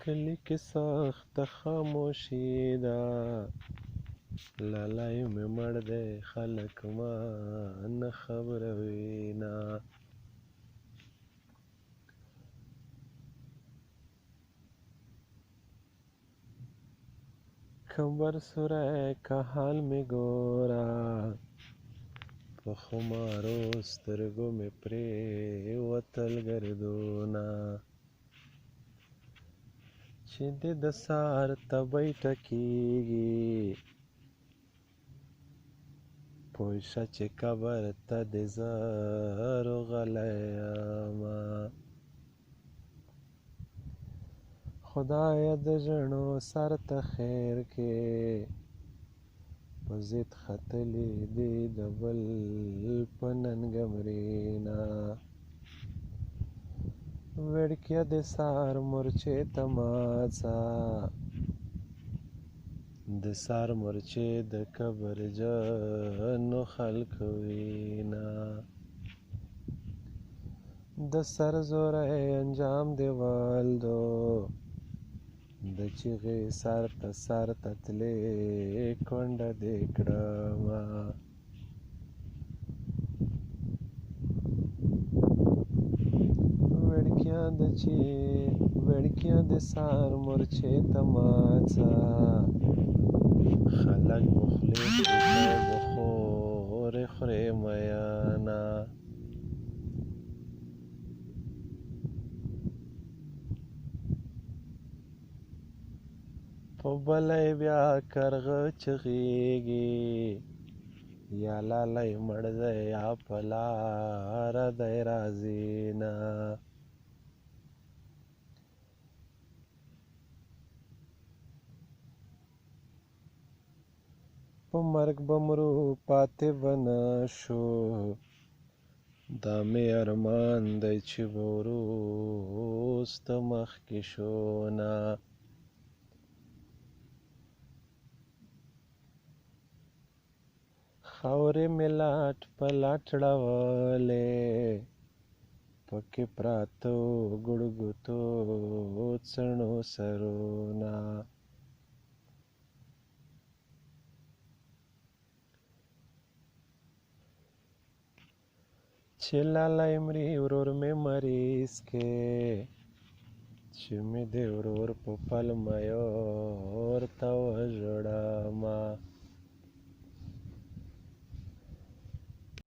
کلی کې سخته خاموشي ده، لالی مې مړ دی خلک ما نه خبروینه. کمبر سوری که حال مې ګوره، په خمارو سترګو مې پرېوتل ګردونه. چې دې د سهار تبی ټکېږي، پوه شه چې قبر ته دې زه روغلی یمه. خدایه د ژڼو سر ته خیر کې، په ضد ختلې دې د بل په ننګمرینه. وړکیه د سهار مورچې ته ماڅه، د سهار مورچې د کبرجنو خلکو وینه. د سرزورۍ انجام دې والدو، د چیغې سر ته تلې کونډه دې کړمه. وړکیه د سهار مورچې ته ماڅه، خلک به خولې خوري ته به خورې خورې میانه. په بلی بیا کرغه چغېږي، یا لالی مړ دی یا په لاره دی راځینه. په مرګ به مرو پاتې به نه شو، دا مې ارمان دی چې به وروسته مخکې شو نه. خاورې مې لاټ په لاټ ړولې، پکې پراته وو ګړګوتو څڼو سرونه. چې لالی مري ورور مې مریض کې، چې مې د ورور په پلمه ورته وژړمه.